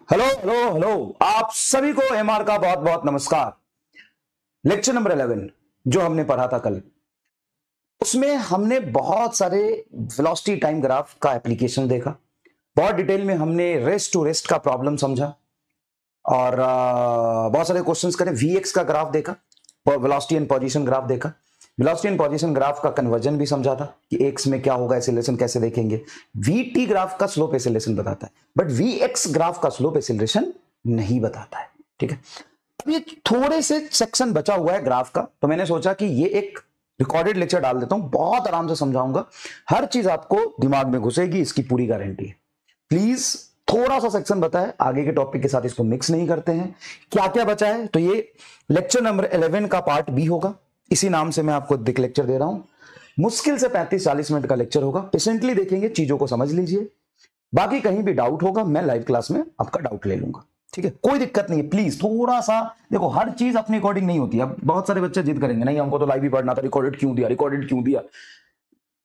Hello hello hello, आप सभी को एमआर का बहुत बहुत नमस्कार। लेक्चर नंबर 11 जो हमने पढ़ा था कल, उसमें हमने बहुत सारे वेलोसिटी टाइम ग्राफ का एप्लीकेशन देखा। बहुत डिटेल में हमने रेस्ट टू रेस्ट का प्रॉब्लम समझा और बहुत सारे क्वेश्चंस करे। वीएक्स का ग्राफ देखा, वेलोसिटी एंड पोजीशन ग्राफ देखा। वेलोसिटी एंड पोजीशन ग्राफ का कन्वर्जन भी समझा था कि एक्स में क्या होगा, एसिलेशन कैसे देखेंगे। वीटी ग्राफ का स्लोप एसिलेशन बताता है, बट वीएक्स ग्राफ का स्लोप एसिलेशन नहीं बताता है। ठीक है, अब ये थोड़े से सेक्शन बचा हुआ है ग्राफ का, तो मैंने सोचा कि ये एक रिकॉर्डेड लेक्चर डाल देता हूं, बहुत आराम से समझाऊंगा, हर चीज आपको दिमाग में घुसेगी, इसकी पूरी गारंटी है। प्लीज थोड़ा सा सेक्शन बता है, आगे के टॉपिक के साथ इसको मिक्स नहीं करते हैं। क्या क्या बचा है, तो ये लेक्चर नंबर 11 का पार्ट बी होगा, इसी नाम से मैं आपको दिक लेक्चर दे रहा हूं। मुश्किल से 35-40 मिनट का लेक्चर होगा, पेशेंटली देखेंगे, चीजों को समझ लीजिए। बाकी कहीं भी डाउट होगा मैं लाइव क्लास में आपका डाउट ले लूंगा, ठीक है, कोई दिक्कत नहीं है। प्लीज थोड़ा सा देखो, हर चीज अपनी अकॉर्डिंग नहीं होती। अब बहुत सारे बच्चे जिद करेंगे, नहीं हमको तो लाइव ही पढ़ना था, रिकॉर्डेड क्यों दिया, रिकॉर्डेड क्यों दिया।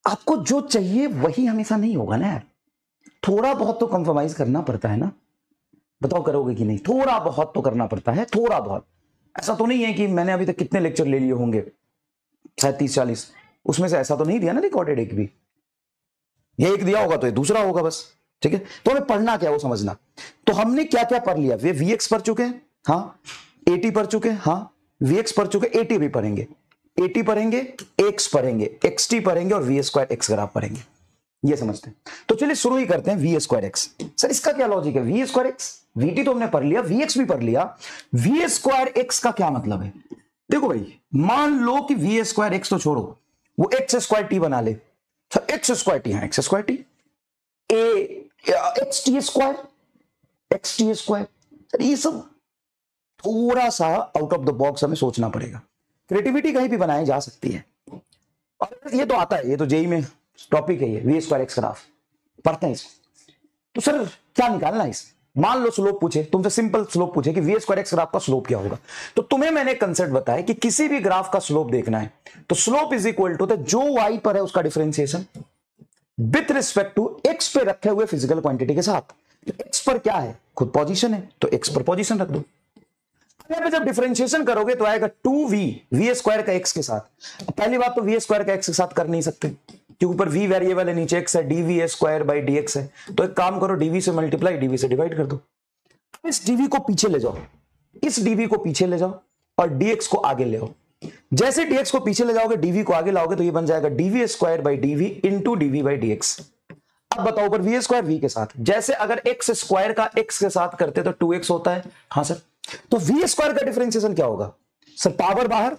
आपको जो चाहिए वही हमेशा नहीं होगा ना यार, थोड़ा बहुत तो कंप्रोमाइज करना पड़ता है ना। बताओ करोगे कि नहीं, थोड़ा बहुत तो करना पड़ता है, थोड़ा बहुत। ऐसा तो नहीं है कि मैंने अभी तक कितने लेक्चर ले लिए होंगे, शायद 30-40, उसमें से ऐसा तो नहीं दिया ना रिकॉर्डेड एक भी। ये एक दिया होगा तो ये दूसरा होगा बस, ठीक है। तो हमें पढ़ना क्या है वो समझना। तो हमने क्या क्या पढ़ लिया, वे वीएक्स पढ़ चुके हैं, हाँ, एटी पढ़ चुके हैं, हाँ, वीएक्स पढ़ चुके, एटी भी पढ़ेंगे, एटी पढ़ेंगे, एक्स पढ़ेंगे, एक्सटी पढ़ेंगे और वी स्क्वायर एक्स ग्राफ पढ़ेंगे, ये समझते हैं। तो चलिए शुरू ही करते हैं। वी स्क्वायर एक्स, सर इसका क्या लॉजिक है। वी स्क्वायर एक्स, वीटी तो हमने पढ़ लिया, वीएक्स भी पढ़ लिया, वी स्क्वायर एक्स का क्या मतलब है। देखो भाई, मान लो कि वी स्क्वायर एक्स तो छोड़ो, वो एक्स स्क्वायर टी बना ले। सर एक्स स्क्वायर टी, हाँ x square T, x T square, x T square, ये सब थोड़ा सा आउट ऑफ द बॉक्स हमें सोचना पड़ेगा। क्रिएटिविटी कहीं भी बनाई जा सकती है, और ये तो आता है, ये तो जेई में टॉपिक है, ये वी स्क्वायर एक्स ग्राफ पढ़ते हैं इसको। तो सर क्या निकालना है इस, मान लो स्लोप पूछे तुमसे, सिंपल स्लोप पूछे कि वी स्क्वायर एक्स ग्राफ का स्लोप क्या होगा, तो तुम्हें मैंने कंसेप्ट बताया कि किसी भी ग्राफ का स्लोप देखना है तो स्लोप इज इक्वल टू जो वाई पर है उसका differentiation with respect to X पे रखे हुए फिजिकल क्वांटिटी के साथ। तो एक्स पर क्या है, खुद पोजीशन है, तो एक्स पर पोजीशन रख दो। यहां पे जब डिफरेंशिएशन करोगे तो आएगा 2v वी स्क्वायर का एक्स के साथ। पहली बात तो वी स्क्वायर का एक्स के साथ कर नहीं सकते क्योंकि ऊपर v वेरिएबल है, नीचे x है, dv स्क्वायर बाई dx है। तो एक काम करो, dv से मल्टीप्लाई dv से डिवाइड कर दो। इस dv को पीछे ले जाओ, इस dv को पीछे ले जाओ और dx को आगे ले आओ। जैसे dx को पीछे ले जाओगे, dv को आगे लाओगे, तो ये बन जाएगा dv square by dv into dv by dx। अब बताओ ऊपर v स्क्वायर v के साथ, जैसे अगर x स्क्वायर का x के साथ करते तो 2x होता है, हाँ सर। तो v स्क्वायर का डिफरेंशिएशन क्या होगा सर, पावर बाहर,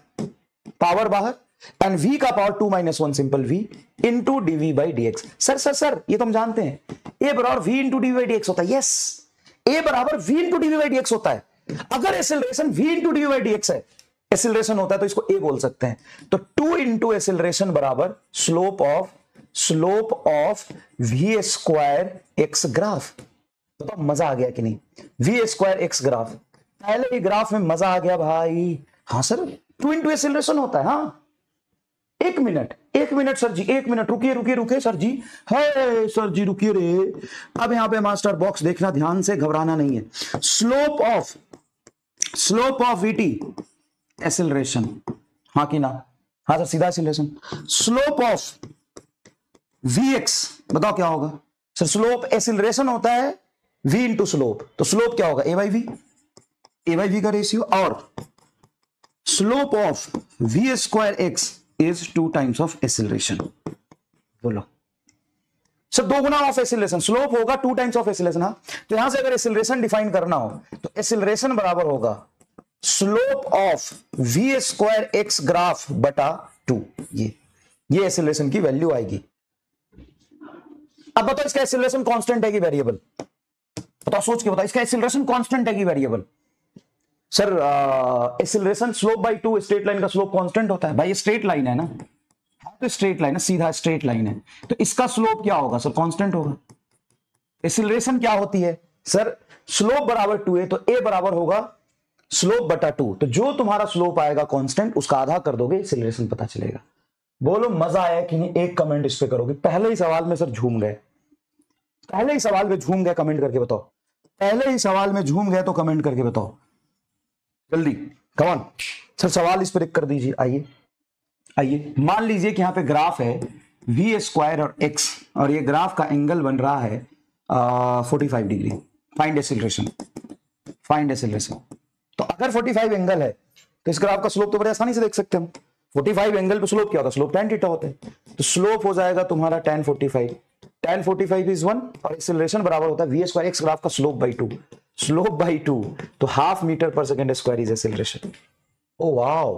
पावर बाहर, एंड v का power 2 - 1 simple v into dv by dx। Sir ये तो हम जानते हैं, a बराबर v into dv by dx होता है। यस, a बराबर v into dv by dx होता है। अगर acceleration v into dv by dx है, एक्सेलरेशन होता है तो इसको a बोल सकते हैं। तो 2 इंटू एक्सेलरेशन बराबर स्लोप ऑफ v स्क्वायर एक्स ग्राफ। तो मजा आ गया कि नहीं, v स्क्वायर एक्स ग्राफ, पहले ही ग्राफ में मजा आ गया भाई। हाँ सर 2 इंटू एक्सेलरेशन होता है, हाँ। एक मिनट सर जी, एक मिनट रुकिए सर जी, है सर जी रुकिए रे। अब यहां पे मास्टर बॉक्स देखना ध्यान से, घबराना नहीं है। स्लोप ऑफ वीटी एक्सेलरेशन, हाँ कि ना, हाँ सर सीधा एक्सेलरेशन। स्लोप ऑफ वीएक्स बताओ क्या होगा सर, स्लोप एक्सेलरेशन होता है v इंटू स्लोप, तो स्लोप क्या होगा a बाई वी का रेशियो, और स्लोप ऑफ v स्क्वायर X is 2 times of acceleration. बोलो सर 2 गुना ऑफ एक्सेलरेशन, स्लोप होगा 2 टाइम्स ऑफ एक्सेलरेशन। हाँ, तो यहां से अगर एक्सेलरेशन डिफाइन करना हो तो एक्सेलरेशन बराबर होगा स्लोप ऑफ v स्क्वायर एक्स ग्राफ बटा 2। ये एक्सेलरेशन की वैल्यू आएगी। अब बताओ इसका एक्सेलरेशन कांस्टेंट है कि वेरिएबल, बताओ सोच के बताओ, इसका एक्सेलरेशन कांस्टेंट है कि variable. Sir acceleration slope by 2, straight line का स्लोप कांस्टेंट होता है भाई, स्ट्रेट लाइन है ना, तो स्ट्रेट लाइन है, सीधा स्ट्रेट लाइन है, तो इसका स्लोप क्या होगा सर, कांस्टेंट होगा। एक्सेलरेशन क्या होती है सर, स्लोप बराबर 2 है तो a बराबर होगा स्लोप बटा 2, तो जो तुम्हारा स्लोप आएगा कांस्टेंट उसका आधा कर दोगे, एक्सेलरेशन पता चलेगा। बोलो मजा आया कि नहीं, एक कमेंट इस पे करोगे। पहले ही सवाल में सर झूम गए, पहले ही सवाल में झूम गए, कमेंट करके बताओ। पहले ही सवाल में झूम गए तो कमेंट करके बताओ जल्दी, कम ऑन सर। सवाल इस पर एक कर दीजिए। आइए आइए, मान लीजिए कि यहां पे ग्राफ है वी स्क्वायर और एक्स, और ये ग्राफ का एंगल बन रहा है 45 degree. Find acceleration, find acceleration. तो अगर 45 एंगल है तो इस ग्राफ का स्लोप तो बड़े आसानी से देख सकते हैं हम। 45 एंगल पे स्लोप क्या होता है? स्लोप tan थीटा होता है। तो स्लोप हो जाएगा तुम्हारा tan 45। tan 45 इज 1 और एक्सीलरेशन बराबर होता है वी स्क्वायर एक्स ग्राफ का स्लोप बाई 2। स्लोप बाई 2 तो हाफ मीटर पर second square is acceleration. Oh wow,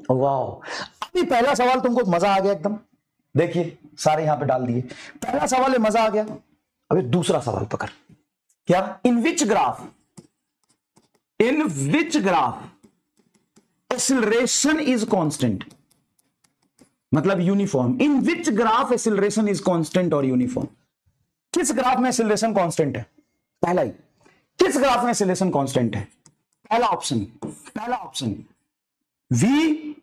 oh wow. अभी पहला सवाल तुमको मजा आ गया एकदम। देखिए सारे यहां पे डाल दिए। पहला सवाल है मजा आ गया। अभी दूसरा सवाल पकड़। क्या? In which graph, in which graph acceleration is constant, मतलब uniform. In which graph acceleration is constant और यूनिफॉर्म। किस ग्राफ में एक्सीलरेशन कांस्टेंट है? पहला ही, किस ग्राफ में एक्सीलरेशन कांस्टेंट है? पहला ऑप्शन, पहला option V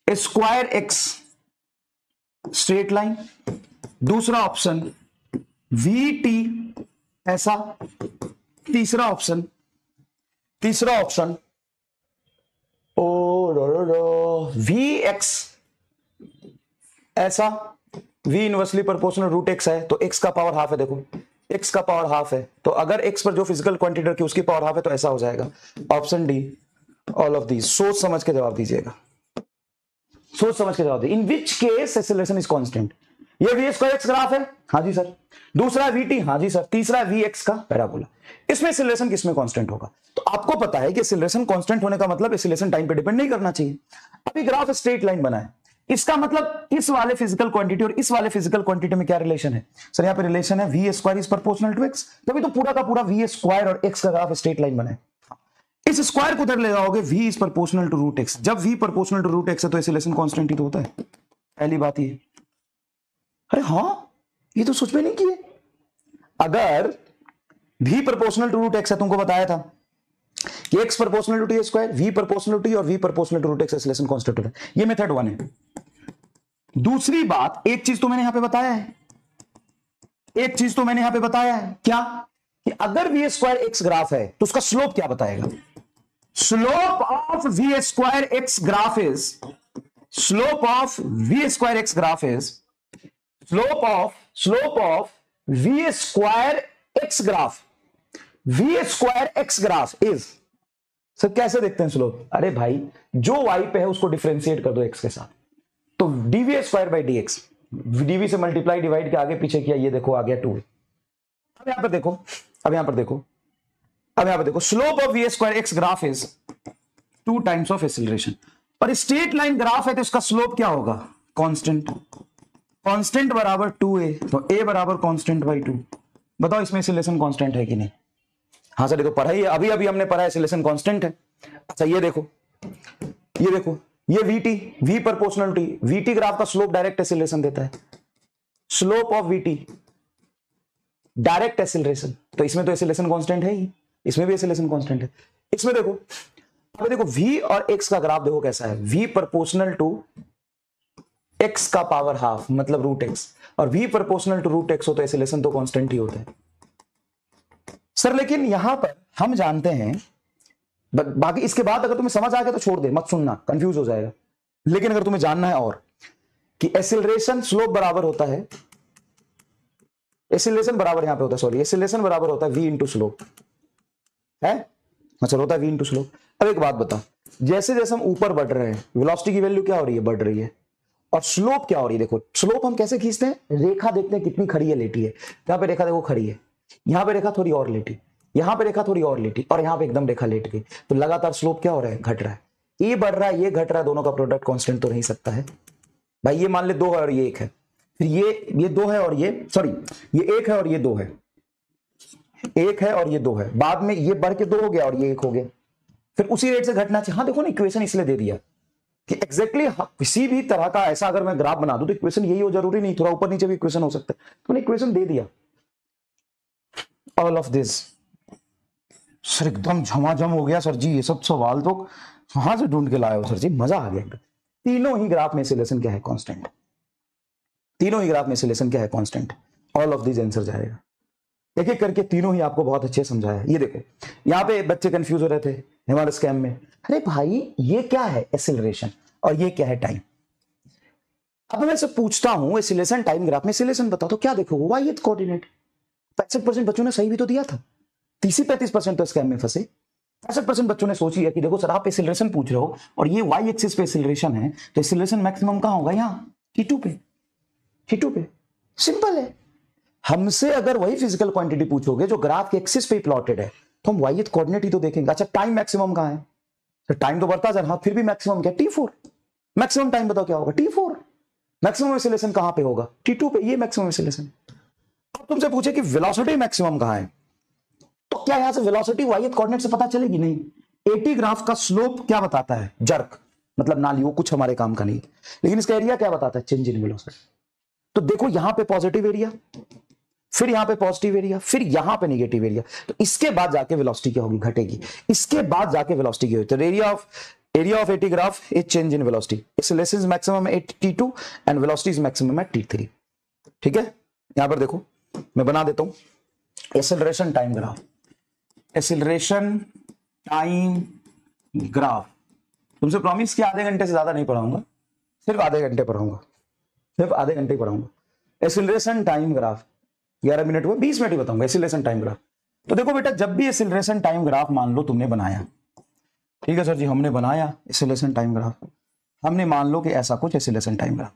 square X straight line. दूसरा ऑप्शन वी टी ऐसा। तीसरा ऑप्शन, तीसरा ऑप्शन वी एक्स ऐसा। V inversely proportional root X है तो एक्स का पावर हाफ है। देखो एक्स का पावर हाफ है तो अगर एक्स पर जो फिजिकल क्वांटिटी रखी उसकी पावर हाफ है तो ऐसा हो जाएगा। Option D, all of these. सोच समझ के जवाब दीजिएगा, सोच समझ के जवाब दीजिए। इन which case acceleration is constant. ये वी स्क्वायर एक्स ग्राफ है, हाँ जी सर। दूसरा वी टी, हाँ जी सर। तीसरा वी एक्स का पैराबोला। इसमें एक्सीलरेशन किसमें कांस्टेंट होगा? तो आपको पता है कि एक्सीलरेशन कांस्टेंट होने का मतलब एक्सीलरेशन टाइम पे डिपेंड नहीं करना चाहिए। अभी ग्राफ स्ट्रेट लाइन बना है, इसका मतलब इस वाले फिजिकल क्वांटिटी और इस वाले फिजिकल क्वांटिटी में क्या रिलेशन है? सर यहाँ पे रिलेशन है V square is proportional to X. तभी तो पूरा का पूरा वी स्क्वायर और एक्स का ग्राफ स्ट्रेट लाइन बना है। इस स्क्वायर को उधर ले जाओगे, v is proportional to root X. जब v proportional to root X है तो एक्सीलरेशन कांस्टेंट ही तो होता है। पहली बात ये। अरे हाँ, ये तो सोच में नहीं किए। अगर v proportional to root X है, तुमको बताया था कि x proportional to T square, v proportional to T और v proportional to root X acceleration constant होता है। ये मेथड 1 है। दूसरी बात, एक चीज तो मैंने यहां पे बताया है, एक चीज तो मैंने यहां पे बताया है। क्या? कि अगर वी स्क्वायर एक्स ग्राफ है तो उसका स्लोप क्या बताएगा? Slope of V square X graph is, slope of V square X graph is, slope of V square X graph, V square X graph is. Sir कैसे देखते हैं slope? अरे भाई जो वाई पे है उसको डिफरेंशिएट कर दो एक्स के साथ, तो D V square by D X. D V से मल्टीप्लाई डिवाइड के आगे पीछे किया, ये देखो आ गया 2। अब यहां पर देखो, अब यहां पर देखो, अब यहां पर देखो, slope of V square X graph is 2 times of acceleration. और स्ट्रेट लाइन ग्राफ है तो इसका स्लोप क्या होगा? कांस्टेंट। कांस्टेंट बराबर 2a, तो a बराबर कांस्टेंट बाई 2। बताओ इसमें एक्सीलरेशन कांस्टेंट है कि नहीं? हाँ सर ये तो पढ़ा ही है, अभी अभी हमने पढ़ा है एक्सीलरेशन कांस्टेंट है। अच्छा ये देखो, ये देखो, ये vt, v proportional T, vt graph का स्लोप डायरेक्ट एक्सीलरेशन देता है। Slope of vt direct acceleration, तो इसमें तो एक्सीलरेशन कांस्टेंट है ही, इसमें भी एक्सीलरेशन कांस्टेंट है। इसमें देखो, अब देखो v और x का ग्राफ देखो कैसा है। v प्रोपोर्शनल टू x का पावर हाफ मतलब रूट x, और v proportional to root x हो तो एक्सीलरेशन तो कांस्टेंट ही होता है। सर लेकिन यहां पर हम जानते हैं, बाकी इसके बाद अगर तुम्हें समझ आ गया तो छोड़ दे, मत सुनना, कंफ्यूज हो जाएगा। लेकिन अगर तुम्हें जानना है और कि एक्सीलरेशन स्लोप बराबर होता है, एक्सीलरेशन बराबर यहां पे होता है, सॉरी एक्सीलरेशन बराबर होता है v इंटू स्लोप है, मतलब होता है v इंटू स्लोप। अब एक बात बता, जैसे जैसे हम ऊपर बढ़ रहे हैं वेलोसिटी की वैल्यू क्या हो रही है? बढ़ रही है। और स्लोप क्या हो रही है? देखो स्लोप हम कैसे खींचते हैं? रेखा देखते हैं कितनी खड़ी है, लेटी है। यहां पे रेखा देखो खड़ी है, यहां पे रेखा थोड़ी और लेटी, यहां पे रेखा थोड़ी और लेटी, और यहां पे एकदम रेखा लेट गई। तो लगातार स्लोप क्या हो रहा है? घट रहा है। ये बढ़ रहा है, ये घट रहा है, दोनों का प्रोडक्ट कांस्टेंट तो नहीं सकता है भाई। ये मान ले 2 है और ये 1 है, फिर ये 2 है और ये, सॉरी ये 1 है और ये 2 है, 1 है और ये 2 है, बाद में ये बढ़ के 2 हो गया और ये 1 हो गया, फिर उसी रेट से घटना चाहिए। हाँ देखो ना, इक्वेशन इसलिए दे दिया कि एग्जैक्टली किसी भी तरह का ऐसा अगर मैं ग्राफ बना दूं तो इक्वेशन यही हो, जरूरी नहीं थोड़ा ऊपर नीचे भी इक्वेशन हो सकता है। तो मैंने इक्वेशन दे दिया। ऑल ऑफ दिस सर एकदम झमाझम हो गया सर जी, ये सब सवाल तो कहां से ढूंढ के लाए हो सर जी, मजा आ गया। तीनों ही ग्राफ में एक्सीलरेशन क्या है? कांस्टेंट। तीनों ही ग्राफ में एक्सीलरेशन क्या है? Constant. All of this answer जाएगा। एक एक करके तीनों ही आपको बहुत अच्छे समझाया। ये देखो यहाँ पे बच्चे कंफ्यूज हो रहे थे हमारे स्कैम में, अरे भाई ये क्या है एक्सेलरेशन और ये क्या है टाइम। अब मैं से पूछता हूं एक्सेलरेशन टाइम ग्राफ में एक्सेलरेशन बताओ तो क्या देखो वाई कोऑर्डिनेट। 65% बच्चों ने सही भी तो दिया था, 30-35% तो स्कैम में फंसे। 65% बच्चों ने सोच लिया कि देखो सर आप एक्सेलरेशन पूछ रहे हो और ये वाई एक्सिस पे एक्सेलरेशन है तो एक्सेलरेशन मैक्सिमम कहां होगा, यहाँ T2 पे, T2 पे। सिंपल है। हमसे अगर वही फिजिकल क्वांटिटी पूछोगे जो ग्राफ के एक्सिस पे प्लॉटेड है तो हम वाई कोऑर्डिनेट ही तो देखेंगे। अच्छा टाइम मैक्सिमम कहां है, तो टाइम तो बढ़ता जा रहा, फिर भी मैक्सिमम क्या T4। मैक्सिमम टाइम बताओ क्या होगा T4। मैक्सिमम एक्सेलरेशन कहां पे होगा T2 पे, ये मैक्सिमम एक्सेलरेशन। अब तुमसे पूछे कि वेलोसिटी मैक्सिमम कहां है तो क्या यहां से वेलोसिटी वाई कोऑर्डिनेट से पता चलेगी, नहीं। एटी ग्राफ का स्लोप क्या बताता है, जर्क मतलब नाली, वो कुछ हमारे काम का नहीं। लेकिन इसका एरिया क्या बताता है, चेंज इन वेलोसिटी। तो देखो यहां पे पॉजिटिव एरिया, फिर यहां पे पॉजिटिव एरिया, फिर यहां पे नेगेटिव एरिया, तो इसके बाद जाके वेलोसिटी क्या होगी, घटेगी। इसके बाद जाके वेलोसिटी क्या होगी, तो area of eighty graph is change in velocity. Acceleration maximum है T2 and velocity is maximum है T3। ठीक है, यहां पर देखो मैं बना देता हूं acceleration time graph. Acceleration time graph तुमसे प्रॉमिस किया आधे घंटे से ज्यादा नहीं पढ़ाऊंगा, सिर्फ आधे घंटे पढ़ाऊंगा, सिर्फ आधे घंटे पढ़ाऊंगा। एक्सेलरेशन टाइम ग्राफ 11 मिनट हुआ, 20 मिनट ही बताऊंगा एक्सेलरेशन टाइम ग्राफ। तो देखो बेटा जब भी एक्सेलरेशन टाइम ग्राफ मान लो तुमने बनाया, ठीक है सर जी हमने बनाया एक्सेलरेशन टाइम ग्राफ, हमने मान लो कि ऐसा कुछ एक्सेलरेशन टाइम ग्राफ।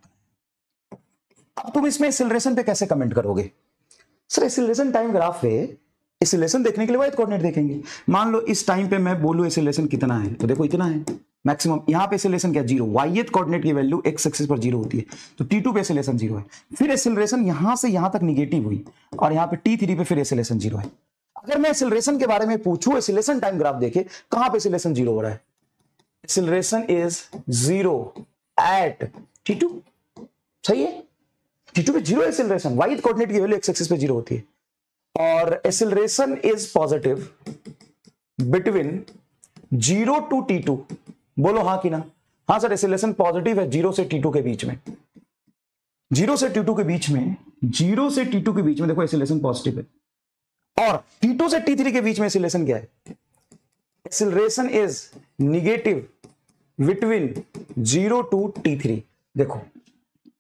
अब तुम इसमें एक्सेलरेशन पे कैसे कमेंट करोगे, सर एक्सेलरेशन टाइम ग्राफ पे एक्सेलरेशन देखने के लिए वाई कोऑर्डिनेट देखेंगे। मान लो इस टाइम पे मैं बोलूं एक्सेलरेशन कितना है, तो देखो इतना है मैक्सिमम। यहां पे एक्सेलरेशन क्या, 0। वाई कोऑर्डिनेट की वैल्यू एक्स एक्सिस पर 0 होती है, तो T2 पे एक्सेलरेशन 0 है। फिर एक्सेलरेशन यहां से यहां तक निगेटिव हुई और यहां पे T3 पे फिर एक्सेलरेशन 0 है। अगर मैं एक्सेलरेशन के बारे में पूछूं, एक्सेलरेशन टाइम ग्राफ देखे कहां पे एक्सेलरेशन 0 हो रहा है, एक्सेलरेशन इज 0 एट T2। सही है, T2 पे 0 एक्सेलरेशन, वाई कोऑर्डिनेट की वैल्यू एक्स एक्सिस पे 0 होती है। और acceleration is positive between 0 to T2। बोलो हाँ कि ना, हाँ सर एक्सेलरेशन पॉजिटिव है 0 से T2 के बीच में, 0 से T2 के बीच में, 0 से T2 के बीच में देखो एक्सेलरेशन पॉजिटिव है। और T2 से T3 के बीच में एक्सेलरेशन क्या है, acceleration is negative between 0 to T3। देखो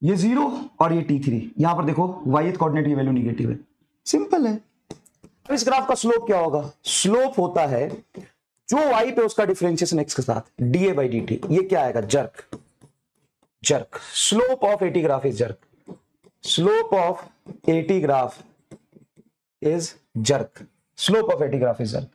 ये 0 और ये T3, यहां पर देखो वाई कोऑर्डिनेट की वैल्यू नेगेटिव है, सिंपल है। अब इस ग्राफ का स्लोप क्या होगा, स्लोप होता है जो y पे उसका डिफरेंशिएशन x के साथ dA/dt, ये क्या आएगा, jerk. Jerk slope of eighty graph is jerk, slope of eighty graph is jerk, slope of eighty graph is jerk.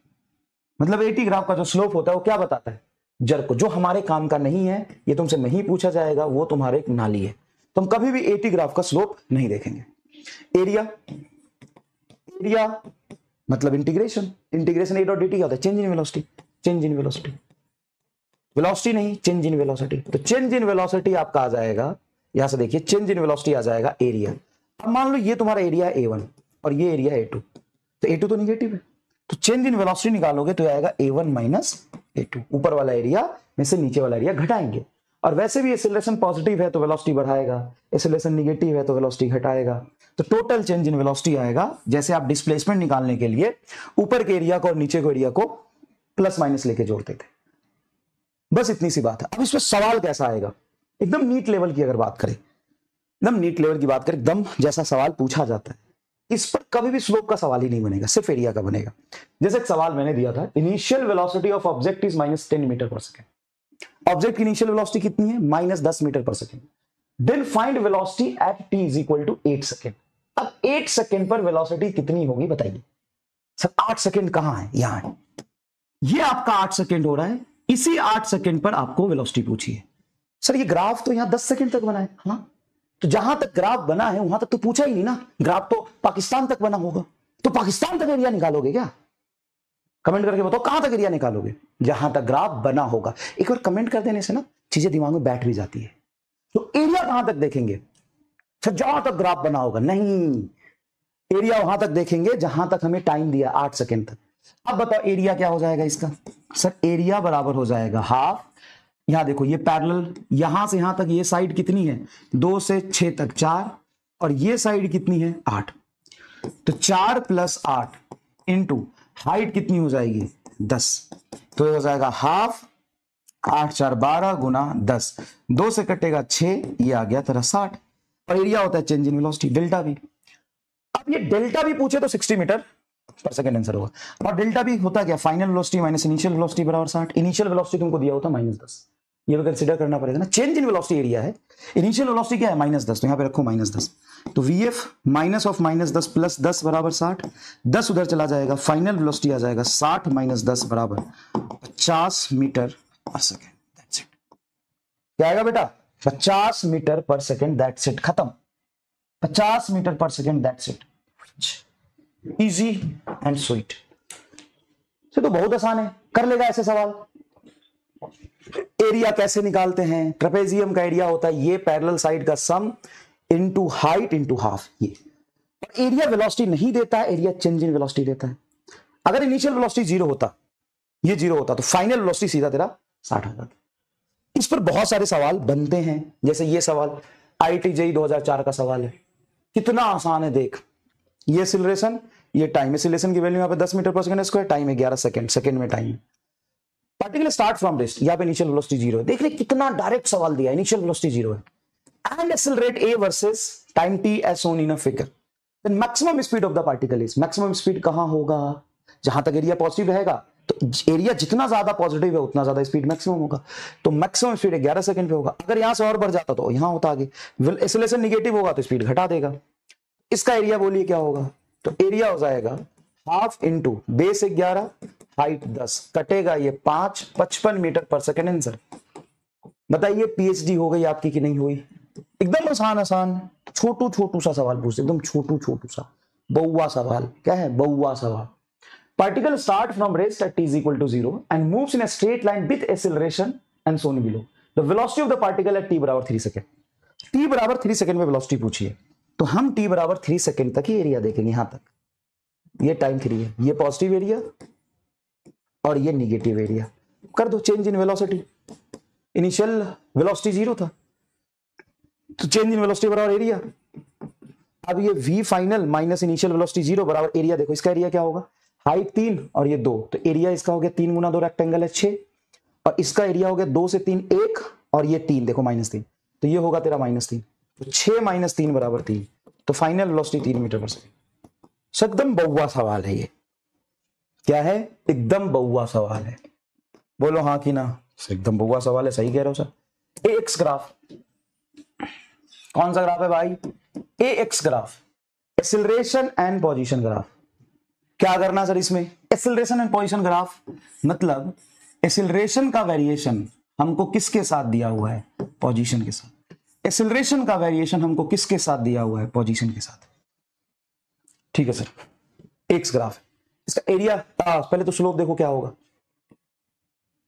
मतलब एटी ग्राफ का जो स्लोप होता है वो क्या बताता है, जर्क। जो हमारे काम का नहीं है, ये तुमसे नहीं पूछा जाएगा, वो तुम्हारे नाली है, तुम कभी भी एटी ग्राफ का स्लोप नहीं देखेंगे। एरिया, एरिया मतलब इंटीग्रेशन, इंटीग्रेशन ए डॉट dt क्या होता है, change in velocity, change in velocity, velocity नहीं चेंज इन वेलोसिटी। तो चेंज इन वेलोसिटी आपका आ जाएगा, यहां से देखिए चेंज इन वेलोसिटी आ जाएगा एरिया। अब मान लो ये तुम्हारा एरिया है A1 और ये एरिया है A2, तो A2 तो निगेटिव है, तो चेंज इन वेलोसिटी निकालोगे तो आएगा A1 माइनस A2। ऊपर वाला एरिया में से नीचे वाला एरिया घटाएंगे। और वैसे भी एक्सेलरेशन पॉजिटिव है तो वेलोसिटी बढ़ाएगा, एक्सेलरेशन निगेटिव है तो वेलोसिटी घटाएगा। तो टोटल चेंज इन वेलोसिटी आएगा, जैसे आप डिस्प्लेसमेंट निकालने के लिए ऊपर के एरिया को और नीचे के एरिया को प्लस माइनस लेके जोड़ते थे। बस इतनी सी बात है। अब इसमें सवाल कैसा आएगा, एकदम नीट लेवल की अगर बात करें, एकदम नीट लेवल की बात करें, एकदम जैसा सवाल पूछा जाता है, इस पर कभी भी स्लोप का सवाल ही नहीं बनेगा, सिर्फ एरिया का बनेगा। जैसे एक सवाल मैंने दिया था, initial velocity of object is -10 metre पर सेकेंड। ऑब्जेक्ट की इनिशियल वेलोसिटी कितनी है, -10 मीटर पर second. Then find velocity at t is equal to 8 second. अब 8 सेकेंड पर वेलोसिटी कितनी होगी बताइए। सर 8 सेकेंड कहां है, यहां है, ये आपका 8 सेकेंड हो रहा है। इसी 8 सेकेंड पर आपको वेलोसिटी पूछी है। सर ये ग्राफ तो यहां 10 सेकेंड तक बना है, हाँ तो जहां तक ग्राफ बना है वहां तक तो पूछा ही नहीं ना, ग्राफ तो पाकिस्तान तक बना होगा, तो पाकिस्तान तक एरिया निकालोगे क्या, कमेंट करके बताओ कहां तक एरिया निकालोगे, जहां तक ग्राफ बना होगा। एक बार कमेंट कर देने से ना चीजें दिमाग में बैठ भी जाती है। तो एरिया कहां तक देखेंगे, सर जहां तक ग्राफ बना होगा, नहीं, एरिया वहां तक देखेंगे जहां तक हमें टाइम दिया 8 सेकेंड तक। अब बताओ एरिया क्या हो जाएगा इसका, सर एरिया बराबर हो जाएगा हाफ, यहां देखो ये पैरेलल, यहां से यहां तक ये साइड कितनी है 2 से 6 तक 4, और ये साइड कितनी है 8। तो 4 + 8 इंटू हाइट कितनी हो जाएगी 10, तो ये हो जाएगा हाफ, 8 × 4 = 12 गुना 10, 2 से कटेगा 6, ये आ गया तेरा 60। और एरिया होता है change in velocity delta we. अब ये डेल्टा वी पूछे तो 60 मीटर पर सेकंड आंसर होगा। और डेल्टा वी होता क्या, final velocity minus initial velocity बराबर 60। इनिशियल वेलोसिटी तुमको दिया होता -10, ये भी कंसीडर करना पड़ेगा ना, चेंज इन वेलोसिटी एरिया है, इनिशियल वेलोसिटी क्या है -10, तो यहां पे रखो -10, तो VF माइनस ऑफ -10 प्लस 10 बराबर 60, 10 उधर चला जाएगा, फाइनल वेलोसिटी आ जाएगा 60 - 10 बराबर 50 मीटर पर सेकंड। That's it. क्या आएगा बेटा, 50 मीटर पर सेकंड, दैट्स इट, खत्म। 50 मीटर पर second, that's it, easy and sweet. तो बहुत आसान है, कर लेगा ऐसे सवाल। एरिया कैसे निकालते हैं, ट्रेपेजियम का एरिया होता है ये पैरेलल साइड का सम इनटू हाइट इनटू हाफ। ये एरिया वेलोसिटी नहीं देता है, एरिया चेंज इन वेलोसिटी देता है। अगर इनिशियल वेलोसिटी 0 होता, ये 0 होता, तो फाइनल वेलोसिटी सीधा तेरा 60 हो जाता। इस पर बहुत सारे सवाल बनते हैं, जैसे ये सवाल IIT JEE 2004 का सवाल है, कितना आसान है देख। ये एक्सीलरेशन, ये टाइम, एक्सीलरेशन की वैल्यू यहां पे 10 मीटर पर सेकंड स्क्वायर, टाइम है 11 सेकंड, सेकंड में time. Particle start from rest, यहां पे इनिशियल वेलोसिटी 0 है। देख ले कितना डायरेक्ट सवाल दिया, इनिशियल वेलोसिटी 0 है, and accelerate a versus time t as shown in a figure, then maximum speed of the particle is, maximum speed कहां होगा, जहां तक एरिया पॉजिटिव रहेगा, तो एरिया जितना ज्यादा पॉजिटिव है उतना ज्यादा स्पीड मैक्सिमम होगा, तो मैक्सिमम स्पीड 11 सेकंड पे होगा। अगर यहां से और बढ़ जाता तो यहां होता आगे, एक्सेलरेशन नेगेटिव होगा तो स्पीड घटा देगा। इसका एरिया बोलिए क्या होगा, तो एरिया हो जाएगा हाफ इंटू बेस 11 हाइट 10, कटेगा ये 5, 55 मीटर पर सेकंड आंसर। बताइए PhD हो गई आपकी कि नहीं हुई। एकदम आसान आसान छोटू छोटू सा सवाल पूछते, एकदम छोटू छोटू सा बउआ सवाल। क्या है, बउआ सवाल। Particle start from rest at t is equal to 0 and moves in a straight line with acceleration and shown below. The velocity of the particle at t बराबर 3 सेकंड। t बराबर 3 सेकंड में वेलोसिटी पूछिए, तो हम t बराबर 3 second तक ही area देखेंगे, यहां तक। ये टाइम 3 है, ये पॉजिटिव एरिया और ये निगेटिव एरिया। कर दो change in velocity, initial velocity 0 था, तो चेंज इन वेलोसिटी बराबर एरिया। अब ये v final minus initial velocity 0 बराबर एरिया। देखो इसका एरिया क्या होगा, हाइट 3 और ये 2, तो एरिया इसका हो गया 3 गुना 2 रेक्टेंगल है 6, और इसका एरिया हो गया 2 से 3 1 और ये 3, देखो -3, तो ये होगा तेरा -3, तो 6 - 3 बराबर 3, तो फाइनल वेलोसिटी 3 मीटर पर सेकंड। एकदम बउआ सवाल है ये। क्या है, एकदम बउआ सवाल है। बोलो हाँ कि ना, एकदम बउआ सवाल है, सही कह रहे हो सर। AX ग्राफ, कौन सा ग्राफ है भाई, AX graph, acceleration and position graph. क्या करना सर इसमें, एक्सीलरेशन एंड पोजीशन ग्राफ मतलब एक्सीलरेशन का वेरिएशन हमको किसके साथ दिया हुआ है, पोजीशन के साथ। एक्सीलरेशन का वेरिएशन हमको किसके साथ दिया हुआ है, पोजीशन के साथ। ठीक है सर, एक्स ग्राफ है, इसका एरिया पहले तो स्लोप देखो क्या होगा।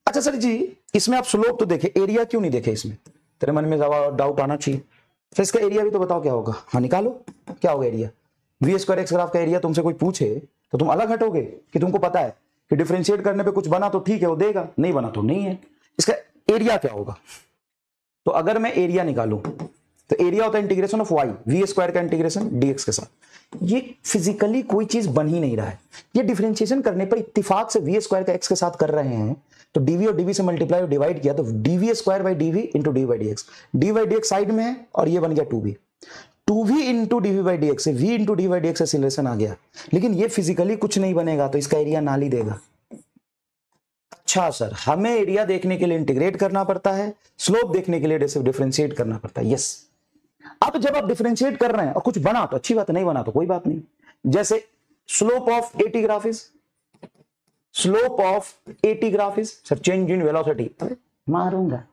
अच्छा सर जी, इसमें आप स्लोप तो देखे, एरिया क्यों नहीं देखे इसमें, तेरे मन में डाउट आना चाहिए। फिर इसका एरिया भी तो बताओ क्या होगा। हाँ निकालो, क्या होगा एरिया। V² एक्स ग्राफ का एरिया तुमसे कोई पूछे तो तुम अलग हटोगे कि तुमको पता है कि डिफरेंशिएट करने पे कुछ बना तो ठीक है वो देगा, नहीं बना तो नहीं है। इसका एरिया क्या होगा, तो अगर मैं एरिया निकालूं तो एरिया होता है इंटीग्रेशन ऑफ y, V² का इंटीग्रेशन dx के साथ। ये फिजिकली कोई चीज बन ही नहीं रहा है, ये डिफरेंशिएशन करने पर इत्तेफाक से V² का x के साथ कर रहे हैं, तो dv और dv से मल्टीप्लाई और डिवाइड किया तो dv² dv into D by D X side में है और ये बन गया 2v, 2v into dv by dx से v into D by D X acceleration आ गया। लेकिन ये फिजिकली कुछ नहीं बनेगा तो इसका एरिया नाल ही देगा। अच्छा सर, हमें एरिया देखने के लिए इंटीग्रेट करना पड़ता है, स्लोप देखने के लिए डिफरेंशिएट करना पड़ता है। यस, अब जब आप डिफरेंशिएट कर रहे हैं और कुछ बना तो अच्छी बात है, नहीं बना तो कोई बात नहीं। जैसे slope of AT graph is, slope of AT graph is sir change in velocity. अरे मारूंगा,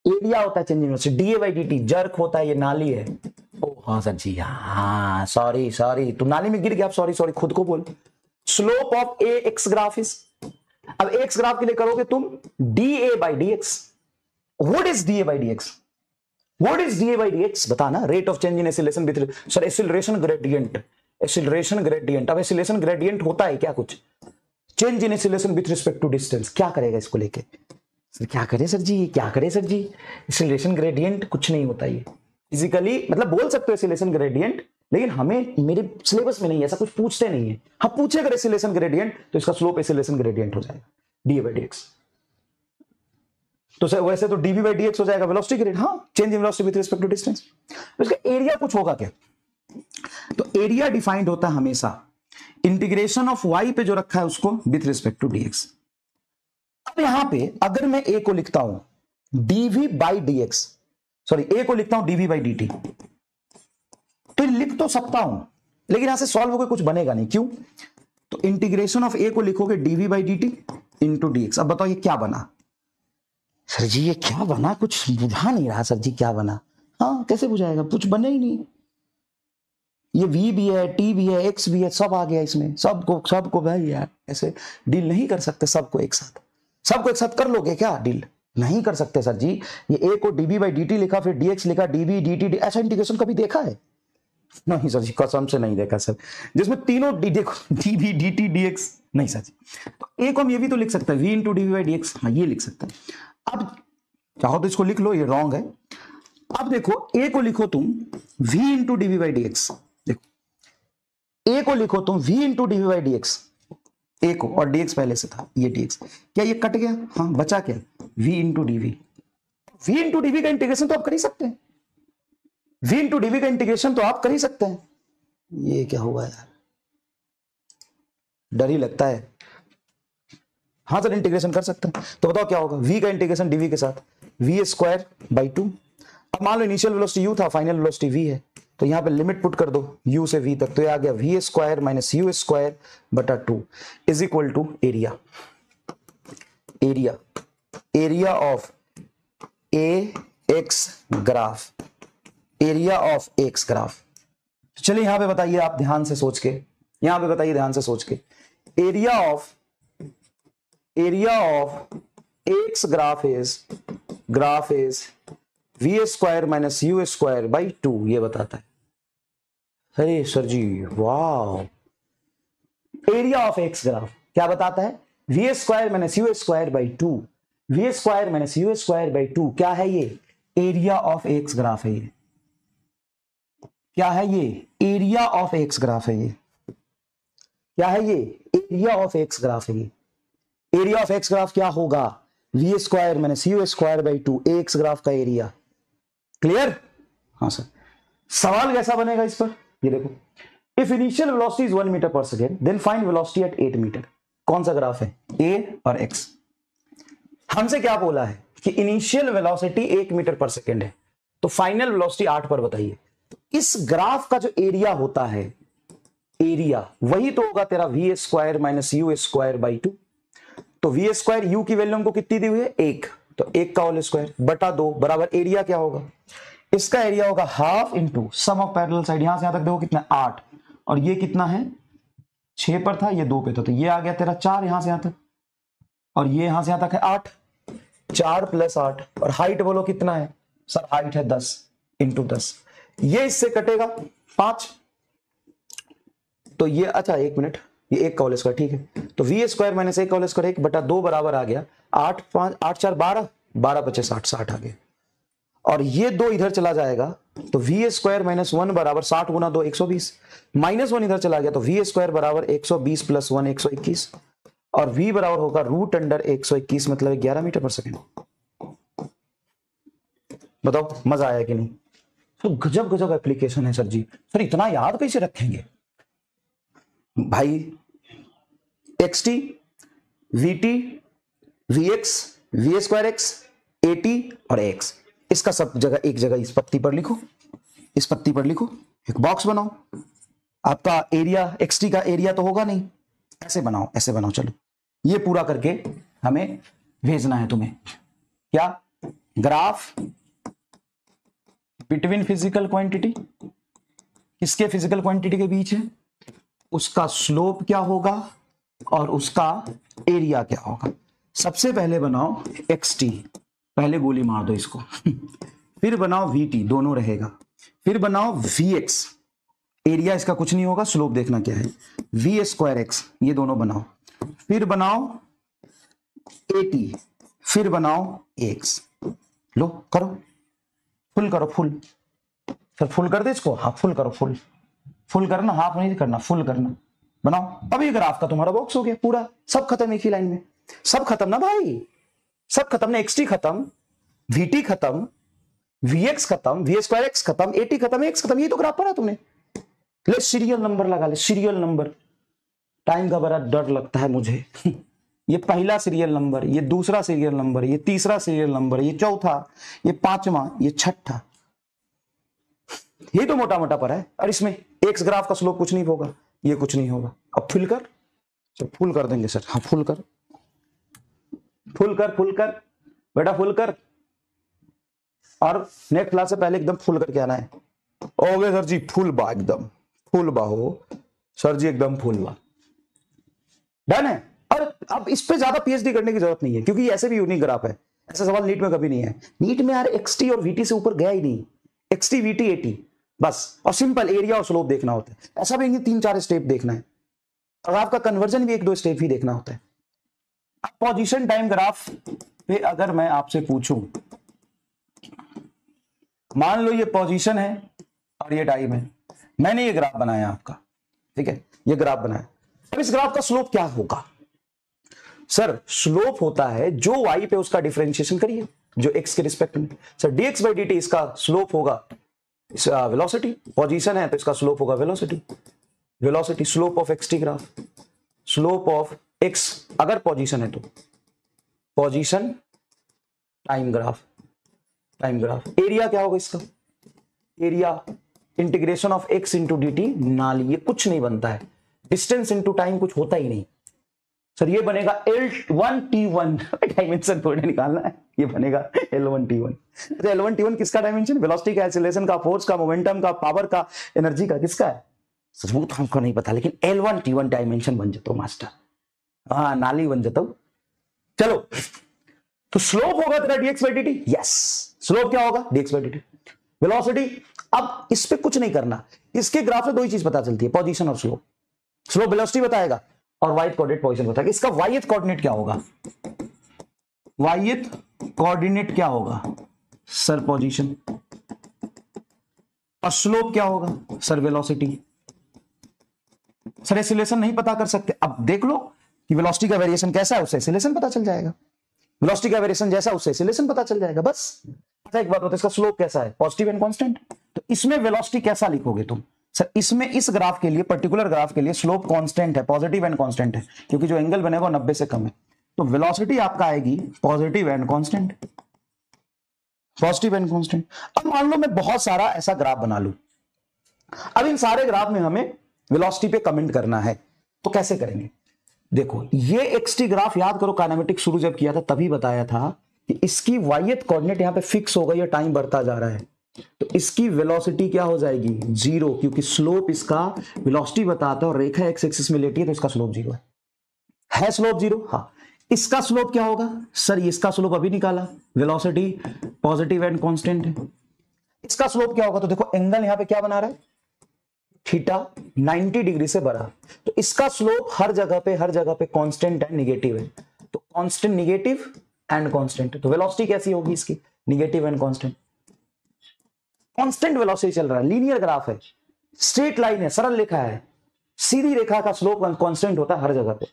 एरिया होता है change in velocity, dA by dt jerk होता है, ये नाली है। ओ हाँ सर जी, हाँ सॉरी तुम नाली में गिर गया, सॉरी खुद को बोल। Slope of AX graph is, अब AX ग्राफ के लिए करोगे तुम dA by dx। What is dA by dx, what is dA by dx बताना। Rate of change in acceleration with sir acceleration gradient, acceleration gradient. अब acceleration gradient होता है क्या कुछ, change in acceleration with respect to distance. क्या करेगा इसको लेके सर, क्या करे सर जी, क्या करे सर जी। एक्सीलरेशन ग्रेडियंट कुछ नहीं होता, ये फिजिकली मतलब बोल सकते हो एक्सीलरेशन ग्रेडियंट, लेकिन हमें मेरे सिलेबस में नहीं ऐसा कुछ पूछते नहीं है। हाँ पूछे अगर एक्सीलरेशन ग्रेडियंट तो इसका स्लोप एक्सीलरेशन ग्रेडियंट हो जाएगा dy/dx। तो वैसे तो dv/dx हो जाएगा वेलोसिटी ग्रेडियंट, हाँ change in velocity with respect to distance. तो इसका एरिया कुछ होगा क्या? तो एरिया डिफाइंड होता है हमेशा इंटीग्रेशन ऑफ y पे जो रखा है उसको विथ रिस्पेक्ट टू dx। अब यहां पे अगर मैं a को लिखता हूं dv/dx, सॉरी a को लिखता हूं dv/dt, तो लिख तो सकता हूं लेकिन यहां से सॉल्व होकर कुछ बनेगा नहीं। क्यों? तो इंटीग्रेशन ऑफ a को लिखोगे dv/dt इंटू dx। अब बताओ ये क्या बना? सर जी ये क्या बना? कुछ बुझा नहीं रहा सर जी, क्या बना? हाँ कैसे बुझाएगा, कुछ बने ही नहीं। ये v भी है, t भी है, x भी है, सब आ गया इसमें। सबको भाई यार ऐसे डील नहीं कर सकते सबको एक साथ। सबको एक साथ कर लोगे क्या डील? नहीं कर सकते सर जी। ये a को dv/dt लिखा, फिर dx लिखा, dv dt, ऐसा इंटीग्रेशन कभी देखा है? नहीं सर जी कसम से नहीं देखा सर, जिसमें तीनों देखो dv dt dx, नहीं सर जी। तो a को हम ये भी तो लिख सकते हैं v इंटू dv/dx, हाँ ये लिख सकते हैं। अब चाहो तो इसको लिख लो, ये रॉन्ग है। अब देखो a को लिखो तुम v इंटू dv/dx, देखो a को लिखो तुम v इंटू dv/dx, a को, और dx पहले से था, ये dx, क्या ये कट गया? हाँ बचा क्या? v into dv। v into dv का इंटीग्रेशन तो आप कर ही सकते हैं, v इंटू dv का इंटीग्रेशन तो आप कर ही सकते हैं। ये क्या हुआ यार, डर ही लगता है। हाँ सर इंटीग्रेशन कर सकते हैं, तो बताओ क्या होगा? v का इंटीग्रेशन dv के साथ v²/2। अब मान लो इनिशियल वेलोसिटी u था, फाइनल वेलोसिटी v है, तो यहां पे लिमिट पुट कर दो u से v तक, तो ये आ गया v² - u²/2 is equal to area. Area of ax graph, area of x graph. चलिए यहां पे बताइए आप ध्यान से सोच के, यहां पे बताइए ध्यान से सोच के, area of x graph is v² - u²/2, ये बताता है। अरे सर जी वाह, एरिया ऑफ x ग्राफ क्या बताता है? v² - u²/2, v² - u²/2 क्या है? ये एरिया ऑफ x ग्राफ है। ये क्या है? ये एरिया ऑफ x ग्राफ है। ये क्या है? ये एरिया ऑफ x ग्राफ है। ये एरिया ऑफ x ग्राफ क्या होगा? v² - u²/2, x ग्राफ का एरिया। क्लियर? हाँ सर। सवाल कैसा बनेगा इस पर? ये देखो, if initial velocity is 1 metre पर second then find velocity at 8 metre. कौन सा ग्राफ है? a और x। हमसे क्या बोला है कि इनिशियल वेलोसिटी 1 मीटर पर सेकेंड है, तो फाइनल वेलोसिटी 8 पर बताइए। तो इस ग्राफ का जो एरिया होता है, एरिया वही तो होगा तेरा v² - u²/2। तो v² u की वैल्यू हमको कितनी दी हुई है? 1, तो 1 का होल स्क्वायर बटा 2 बराबर एरिया क्या होगा? इसका एरिया होगा half into sum of parallel side. यहां से यहां तक देखो कितना 8, और ये कितना है? 6 पर था, ये 2 पे था, तो ये आ गया तेरा 4 यहां से यहां तक, और ये यहां से यहां तक है 8, 4 + 8, और हाइट बोलो कितना है? सर हाइट है 10 इंटू 10, ये इससे कटेगा 5, तो ये अच्छा 1 मिनट, ये 1 का होल स्क्वायर, ठीक है। तो v² - 1 का होल स्क्वायर 1 बटा 2 बराबर आ गया 8 5 8 4 12, 12 × 5 = 60 आ गया, और ये 2 इधर चला जाएगा, तो v² - 1 बराबर 60 × 2 120, -1 इधर चला गया, तो v² बराबर 120 + 1 121, और v बराबर होगा √121, मतलब 11 मीटर पर सेकेंड। बताओ मजा आया कि नहीं? तो गजब गजब एप्लीकेशन है सर जी। सर इतना याद कैसे रखेंगे भाई? xt, vt, vx, v²x, at और x, इसका सब जगह एक जगह इस पत्ती पर लिखो, इस पत्ती पर लिखो, एक बॉक्स बनाओ। आपका एरिया xt का एरिया तो होगा नहीं, ऐसे बनाओ, ऐसे बनाओ। चलो ये पूरा करके हमें भेजना है तुम्हें। क्या? ग्राफ बिटवीन फिजिकल क्वांटिटी, किसके फिजिकल क्वांटिटी के बीच है, उसका स्लोप क्या होगा और उसका एरिया क्या होगा। सबसे पहले बनाओ xt, पहले गोली मार दो इसको फिर बनाओ vt, दोनों रहेगा, फिर बनाओ vx, एरिया इसका कुछ नहीं होगा, स्लोप देखना क्या है, v²x, ये दोनों बनाओ, फिर बनाओ at, फिर बनाओ x। लो करो, फुल करो, फुल। सर फुल कर दे इसको? हाँ फुल करो, फुल। फुल करना, हाफ नहीं करना, फुल करना, बनाओ। अब ये ग्राफ का तुम्हारा बॉक्स हो गया पूरा, सब खत्म एक ही लाइन में, सब खत्म ना भाई, सब खत्म ना, एक्स टी खत्म, वीटी खत्म, वीएक्स खत्म, वी स्क्वायर एक्स खत्म, एटी खत्म, एक्स खत्म, ये तो ग्राफ पढ़ा तुमने। ले सीरियल नंबर लगा ले, सीरियल नंबर। टाइम का बड़ा डर लगता है मुझे ये पहला सीरियल नंबर, ये दूसरा सीरियल नंबर, ये तीसरा सीरियल नंबर, ये चौथा, ये पांचवा, ये छठा, ये तो मोटा मोटा पड़ा है। और इसमें एक्स ग्राफ का स्लोप कुछ नहीं होगा, ये कुछ नहीं होगा। अब फुल कर, चल फुल कर देंगे सर, हाँ फुल कर, फुल कर, फुल कर बेटा, फुल कर। और नेक्स्ट क्लास से पहले एकदम फुल करके आना है। ओके सर जी, फुल बा, एकदम फुल बा हो सर जी, एकदम फुल बा, डन है। और अब इस पे ज्यादा पीएचडी करने की जरूरत नहीं है, क्योंकि ऐसे भी यूनिक ग्राफ है। ऐसा सवाल नीट में कभी नहीं है। नीट में यार एक्सटी और वीटी से ऊपर गया ही नहीं, एक्सटी वीटी एटी बस। और सिंपल एरिया और स्लोप देखना होता है, ऐसा भी नहीं 3-4 स्टेप देखना है। और आपका कन्वर्जन भी 1-2 स्टेप ही देखना होता है। अब पोजीशन टाइम ग्राफ पे अगर मैं आपसे पूछूं, मान लो ये पोजीशन है और ये टाइम है, मैंने ये ग्राफ बनाया आपका, ठीक है, ये ग्राफ बनाया। अब इस ग्राफ का स्लोप क्या होगा सर? स्लोप होता है जो y पे उसका डिफरेंशिएशन करिए, जो x के रिस्पेक्ट में। सर dx बाई dt इसका स्लोप होगा वेलोसिटी, पोजीशन है तो इसका स्लोप होगा velocity, velocity slope of x T graph, slope of x अगर पोजीशन है तो position time graph, time graph. Area क्या होगा इसका? Area integration of x into D T, नाली, ये कुछ नहीं बनता है, डिस्टेंस इंटू टाइम कुछ होता ही नहीं सर। ये बनेगा L1T1, डायमेंशन थोड़ा निकालना है, ये बनेगा L1T1। L1T1 किसका डायमेंशन? वेलोसिटी का, एक्सीलरेशन का, फोर्स का, मोमेंटम का, पावर का, एनर्जी का, किसका है? सच वो तो हमको नहीं पता, लेकिन L1T1 डायमेंशन बन जाता मास्टर, हाँ नाली बन जाता। चलो, तो स्लोप होगा तेरा dx by dt, yes slope क्या होगा? dx by dt। वेलोसिटी, अब इस पे कुछ नहीं करना, इसके ग्राफ से दो ही चीज पता चलती है, पोजीशन और स्लोप। स्लोप वेलोसिटी बताएगा और वाई कोऑर्डिनेट पोजीशन बताएगा। इसका वाईथ कोऑर्डिनेट क्या होगा? वाईथ कोऑर्डिनेट क्या होगा सर? पोजीशन। और स्लोप क्या होगा सर? वेलोसिटी। सर एक्सीलरेशन नहीं पता कर सकते, अब देख लो कि वेलोसिटी का वेरिएशन कैसा है, उससे एक्सीलरेशन पता चल जाएगा। वेलोसिटी का वेरिएशन जैसा, उससे एक्सीलरेशन पता चल जाएगा, बस। अच्छा एक बात होता है, इसका स्लोप कैसा है? Positive and constant. तो इसमें वेलोसिटी कैसा लिखोगे तुम? सर इसमें, इस ग्राफ के लिए, पर्टिकुलर ग्राफ के लिए स्लोप कांस्टेंट है, पॉजिटिव एंड कांस्टेंट है, क्योंकि जो एंगल बनेगा 90 से कम है। तो वेलोसिटी आपका आएगी positive and constant, positive and constant. अब मान लो मैं बहुत सारा ऐसा ग्राफ बना लूं, अब इन सारे ग्राफ में हमें वेलोसिटी पे कमेंट करना है, तो कैसे करेंगे? देखो ये एक्सटी ग्राफ याद करो, काइनेमेटिक्स शुरू जब किया था तभी बताया था कि इसकी वाईथ कोऑर्डिनेट यहां पे फिक्स हो गई है, टाइम बढ़ता जा रहा है, तो इसकी वेलोसिटी क्या हो जाएगी? 0, क्योंकि स्लोप इसका वेलोसिटी बताता है और रेखा एक्स एक्सिस में लेटी है, तो इसका स्लोप 0 है स्लोप 0। हाँ, इसका स्लोप क्या होगा सर? इसका स्लोप अभी निकाला, वेलोसिटी पॉजिटिव एंड कांस्टेंट है। इसका स्लोप क्या होगा? तो देखो एंगल यहां पे क्या बना रहा है? थीटा 90 डिग्री से बड़ा, तो इसका स्लोप हर जगह पे कांस्टेंट है, निगेटिव है। तो कांस्टेंट, निगेटिव एंड कांस्टेंट, तो वेलोसिटी कैसी होगी इसकी? Negative and constant. Constant velocity चल रहा है, लीनियर ग्राफ है, स्ट्रेट लाइन है, सरल रेखा है, सीधी रेखा का स्लोप कांस्टेंट होता है हर जगह पे।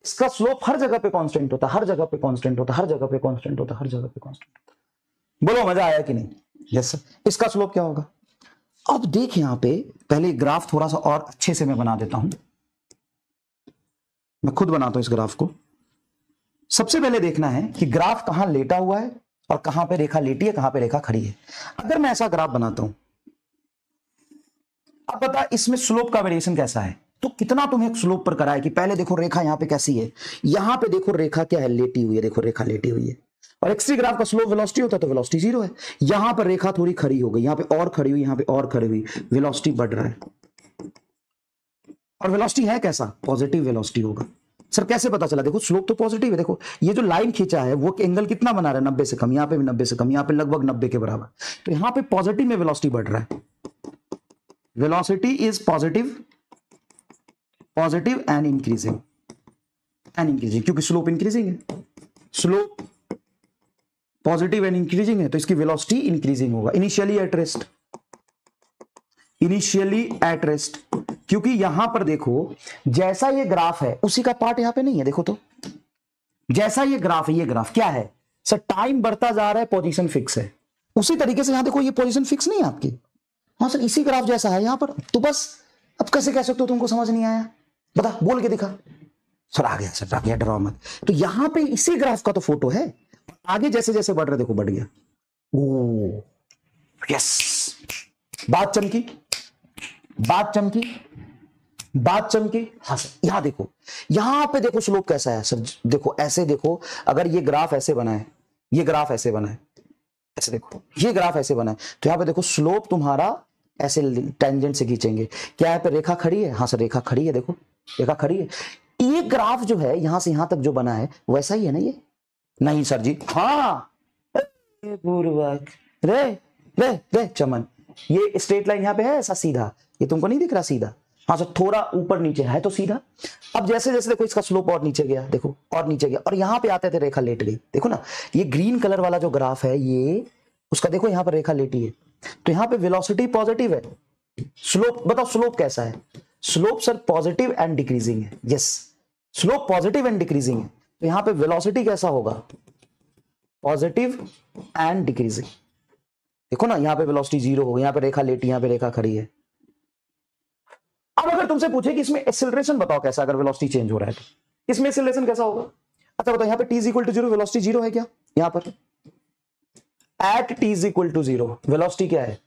इसका स्लोप हर जगह पे कांस्टेंट होता है, हर जगह पे कांस्टेंट होता है, हर जगह पे कांस्टेंट होता है, हर जगह पे कांस्टेंट होता है। बोलो मजा आया कि नहीं? Yes sir. इसका स्लोप क्या होगा? अब देख यहां पे, पहले ग्राफ थोड़ा सा और अच्छे से मैं बना देता हूं, मैं खुद बनाता हूं इस ग्राफ को। सबसे पहले देखना है कि ग्राफ कहां लेटा हुआ है और कहां पे रेखा लेटी है, कहां पे रेखा खड़ी है। अगर मैं ऐसा ग्राफ बनाता हूं, अब बता इसमें स्लोप का वेरिएशन कैसा है, तो कितना तुम्हें स्लोप पर करा है कि पहले देखो रेखा यहां पे कैसी है, यहां पे देखो रेखा क्या है? लेटी हुई है, देखो रेखा लेटी हुई है। और एक्सटी ग्राफ का स्लोप वेलोसिटी होता है, तो वेलोसिटी 0 है। यहां पर रेखा थोड़ी खड़ी हो गई, यहां पे और खड़ी हुई, यहां पे और खड़ी हुई, वेलोसिटी बढ़ रहा है। और वेलोसिटी है कैसा? पॉजिटिव वेलोसिटी होगा। सर कैसे पता चला? देखो स्लोप तो पॉजिटिव है, देखो ये जो लाइन खींचा है वो एंगल कितना बना रहा है? 90 से कम, यहां पे भी 90 से कम, यहां पे लगभग 90 के बराबर। तो यहां पे पॉजिटिव में वेलोसिटी बढ़ रहा है, velocity is positive, positive and increasing, क्योंकि स्लोप इंक्रीजिंग है, स्लोप पॉजिटिव एंड इंक्रीजिंग है, तो इसकी वेलोसिटी इंक्रीजिंग होगा। इनिशियली एट रेस्ट, क्योंकि यहां पर देखो जैसा ये ग्राफ है उसी का पार्ट यहां पे नहीं है। देखो तो जैसा ये ग्राफ है, ये ग्राफ क्या है सर, टाइम बढ़ता जा रहा है, पोजीशन फिक्स है। उसी तरीके से यहां देखो ये पोजीशन फिक्स नहीं है आपकी। हाँ सर इसी ग्राफ जैसा है यहां पर, तो बस अब कैसे कह सकते हो तुमको समझ नहीं आया, बता बोल के दिखा। सर आ गया, सर आ गया, डराओ मत। तो यहां पे इसी ग्राफ का तो फोटो है, आगे जैसे जैसे बढ़ रहे देखो बढ़ गया। ओ यस, बात चमकी, बात चमकी, बात चमकी। हाँ सर यहां देखो, यहां पे देखो स्लोप कैसा है सर, देखो ऐसे देखो, अगर ये ग्राफ ऐसे बना है, ये ग्राफ ऐसे बना है, ऐसे देखो ये ग्राफ ऐसे बना है, तो यहां पे देखो स्लोप तुम्हारा ऐसे टेंजेंट से खींचेंगे। क्या यहाँ पे रेखा खड़ी है? हाँ सर रेखा खड़ी है, देखो रेखा खड़ी है। ये ग्राफ जो है यहां से यहां तक जो बना है वैसा ही है ना ये? नहीं सर जी, हाँ पूर्वक रे रे रे चमन, ये स्ट्रेट लाइन यहाँ पे है ऐसा सीधा, ये तुमको नहीं दिख रहा सीधा? हाँ सर थोड़ा ऊपर नीचे है तो सीधा। अब जैसे जैसे देखो इसका स्लोप और नीचे गया, देखो और नीचे गया, और यहां पे आते थे रेखा लेट गई। देखो ना ये ग्रीन कलर वाला जो ग्राफ है ये उसका देखो यहां पर रेखा लेटी है, तो यहां पे वेलोसिटी पॉजिटिव है। स्लोप बताओ स्लोप कैसा है? Slope sir positive and decreasing है। Yes slope positive and decreasing है, तो यहां पे वेलोसिटी कैसा होगा? Positive and decreasing. देखो ना यहां पे वेलोसिटी जीरो होगी, यहां पे रेखा लेटी, यहां पे रेखा खड़ी है। अब अगर तुमसे पूछे कि इसमें एक्सेलरेशन बताओ कैसा, अगर वेलोसिटी चेंज हो रहा है तो इसमें एक्सेलरेशन कैसा होगा? अच्छा बताओ, यहां पे t is equal to zero, velocity zero है क्या? यहां पर at t is equal to zero velocity क्या है?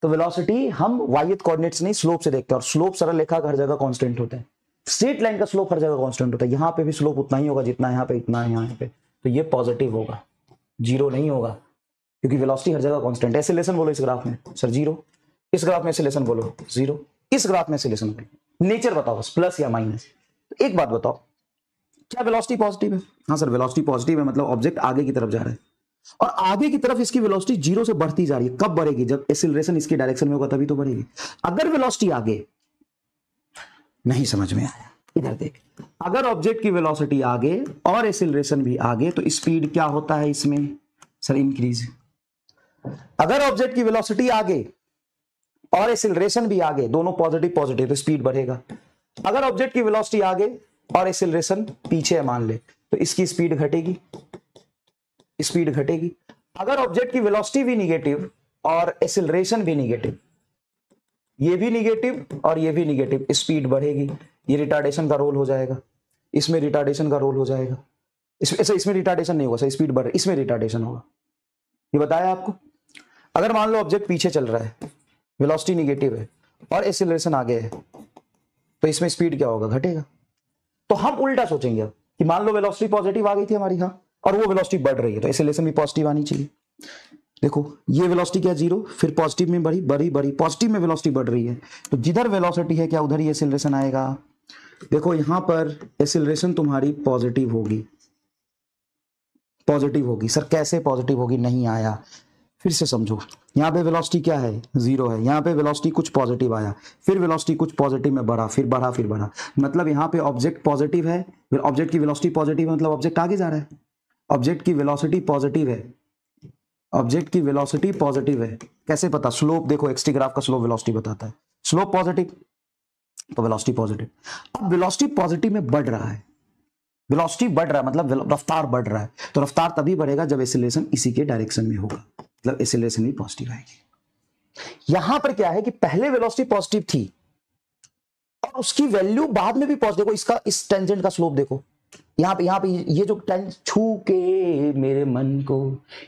तो वेलोसिटी हम वाई कोऑर्डिनेट्स नहीं स्लोप से देखते हैं, और स्लोप सरल रेखा का हर जगह कांस्टेंट होता है, स्ट्रेट लाइन का स्लोप हर जगह कांस्टेंट होता है। यहां पे भी स्लोप उतना ही होगा जितना यहां पे, इतना है यहां पे, तो ये पॉजिटिव होगा, जीरो नहीं होगा, क्योंकि वेलोसिटी हर जगह कांस्टेंट है। एक्सेलरेशन बोलो इस ग्राफ में सर जीरो, इस ग्राफ में एक्सेलरेशन बोलो जीरो, इस ग्राफ में एक्सेलरेशन बोलो। नेचर बताओ बस, प्लस या माइनस। तो एक बात बताओ, क्या वेलोसिटी पॉजिटिव है? हाँ सर वेलोसिटी पॉजिटिव है, मतलब ऑब्जेक्ट आगे की तरफ जा रहा है, और आगे की तरफ इसकी वेलोसिटी जीरो से बढ़ती जा रही है। कब बढ़ेगी? जब एक्सेलरेशन इसकी डायरेक्शन में होगा तभी तो बढ़ेगी। अगर वेलोसिटी आगे, नहीं समझ में आया, इधर देख, अगर ऑब्जेक्ट की वेलोसिटी आगे और एक्सेलरेशन भी आगे, तो स्पीड क्या होता है इसमें सर? इंक्रीज। अगर ऑब्जेक्ट की वेलोसिटी आगे और एक्सेलरेशन भी आगे, दोनों पॉजिटिव पॉजिटिव, तो स्पीड बढ़ेगा। अगर ऑब्जेक्ट की वेलोसिटी आगे और एक्सेलरेशन पीछे है मान ले, तो इसकी स्पीड घटेगी, स्पीड घटेगी। अगर ऑब्जेक्ट की वेलोसिटी भी निगेटिव और एक्सेलरेशन भी निगेटिव, ये भी निगेटिव और ये भी निगेटिव, स्पीड बढ़ेगी। ये रिटार्डेशन का रोल हो जाएगा, इसमें रिटार्डेशन का रोल हो जाएगा। इसमें रिटार्डेशन नहीं होगा सर, स्पीड बढ़, इसमें रिटार्डेशन होगा। ये बताया आपको। अगर मान लो ऑब्जेक्ट पीछे चल रहा है, वेलोसिटी निगेटिव है और एक्सेलरेशन आगे है, तो इसमें स्पीड क्या होगा? घटेगा। तो हम उल्टा सोचेंगे अब कि मान लो वेलोसिटी पॉजिटिव आ गई थी हमारी, हाँ, और वो वेलोसिटी बढ़ रही है, तो एक्सेलरेशन भी पॉजिटिव आनी चाहिए। देखो ये वेलोसिटी क्या जीरो, फिर पॉजिटिव में बढ़ी बढ़ी बढ़ी, पॉजिटिव में वेलोसिटी बढ़ रही है, तो जिधर वेलोसिटी है क्या उधर ही एक्सेलरेशन आएगा। देखो यहां पर एक्सेलरेशन तुम्हारी पॉजिटिव होगी, पॉजिटिव होगी। सर कैसे पॉजिटिव होगी? नहीं आया, फिर से समझो। यहाँ पे वेलोसिटी क्या है? जीरो है। यहाँ पे वेलोसिटी कुछ पॉजिटिव आया, फिर वेलोसिटी कुछ पॉजिटिव में बढ़ा, फिर बढ़ा, फिर बढ़ा, मतलब यहाँ पे ऑब्जेक्ट पॉजिटिव है, ऑब्जेक्ट की वेलोसिटी पॉजिटिव है, मतलब ऑब्जेक्ट आगे जा रहा है। ऑब्जेक्ट की वेलोसिटी पॉजिटिव है, ऑब्जेक्ट की वेलोसिटी पॉजिटिव है। कैसे पता? स्लोप देखो, एक्सटी ग्राफ का स्लोप वेलोसिटी बताता है। स्लोप पॉजिटिव तो वेलोसिटी पॉजिटिव। अब वेलोसिटी पॉजिटिव में बढ़ रहा है, वेलोसिटी बढ़ रहा है मतलब रफ्तार बढ़ रहा है, तो रफ्तार तभी बढ़ेगा जब एक्सेलरेशन इसी के डायरेक्शन में होगा, मतलब एक्सेलरेशन भी पॉजिटिव आएगी। यहां पर क्या है कि पहले वेलोसिटी पॉजिटिव थी और उसकी वैल्यू बाद में भी पॉजिटिव। देखो इसका, इस टेंजेंट का स्लोप देखो, यहां पे ये जो छू के मेरे मन को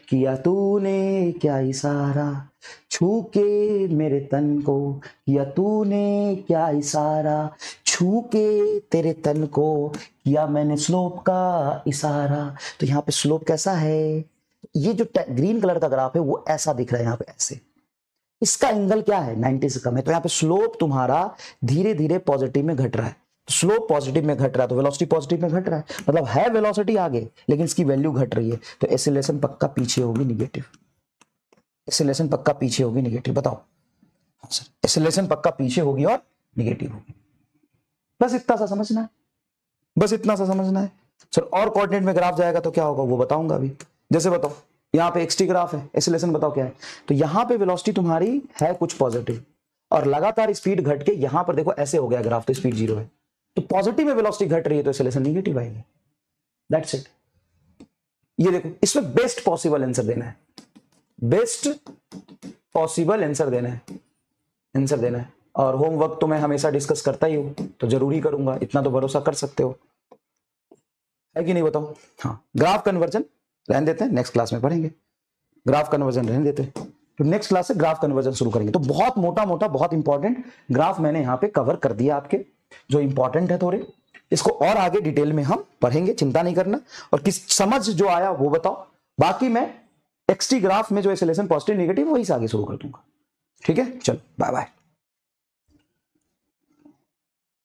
किया तूने क्या इशारा, छू के मेरे तन को किया तूने क्या इशारा, छू के तेरे तन को किया मैंने स्लोप का इशारा। तो यहाँ पे स्लोप कैसा है? ये जो ग्रीन कलर का ग्राफ है वो ऐसा दिख रहा है यहाँ पे ऐसे, इसका एंगल क्या है? 90 से कम है, तो यहाँ पे स्लोप तुम्हारा धीरे धीरे पॉजिटिव में घट रहा है। स्लोप पॉजिटिव में घट रहा है तो वेलोसिटी पॉजिटिव में घट रहा है, मतलब है वेलोसिटी आगे लेकिन इसकी वैल्यू घट रही है, तो एक्सेलरेशन पक्का पीछे होगी निगेटिव, एक्सेलरेशन पक्का पीछे होगी निगेटिव। बताओ। हाँ सर एक्सेलरेशन पक्का पीछे होगी और निगेटिव होगी। बस इतना सा समझना है, बस इतना सा समझना है सर। और कोऑर्डिनेट में ग्राफ जाएगा तो क्या होगा वो बताऊंगा अभी। जैसे बताओ यहाँ पे एक्सटी ग्राफ है, एक्सेलरेशन बताओ क्या है, तो यहाँ पे वेलोसिटी तुम्हारी है कुछ पॉजिटिव और लगातार स्पीड घट के यहां पर देखो ऐसे हो गया ग्राफ, तो स्पीड 0 है, तो पॉजिटिव में वेलोसिटी घट रही है तो एक्सेलरेशन नेगेटिव आएगी। That's it. ये देखो, इसमें बेस्ट पॉसिबल आंसर देना है, बेस्ट पॉसिबल आंसर देना है, आंसर देना है। और होमवर्क तो मैं हमेशा डिस्कस करता ही हूं, तो जरूरी करूंगा, इतना तो भरोसा कर सकते हो, है कि नहीं बताओ। हाँ, ग्राफ कन्वर्जन रहने देते हैं, नेक्स्ट क्लास में पढ़ेंगे। ग्राफ कन्वर्जन रहने देते हैं, तो नेक्स्ट क्लास से ग्राफ कन्वर्जन शुरू करेंगे। तो बहुत मोटा मोटा बहुत इंपॉर्टेंट ग्राफ मैंने यहां पे कवर कर दिया आपके, जो इंपॉर्टेंट है थोड़े, इसको और आगे डिटेल में हम पढ़ेंगे, चिंता नहीं करना। और किस समझ जो आया वो बताओ, बाकी मैं एक्सटी ग्राफ में जो एक्सेलरेशन पॉजिटिव नेगेटिव वही से आगे शुरू कर दूंगा। ठीक है, चलो बाय बाय।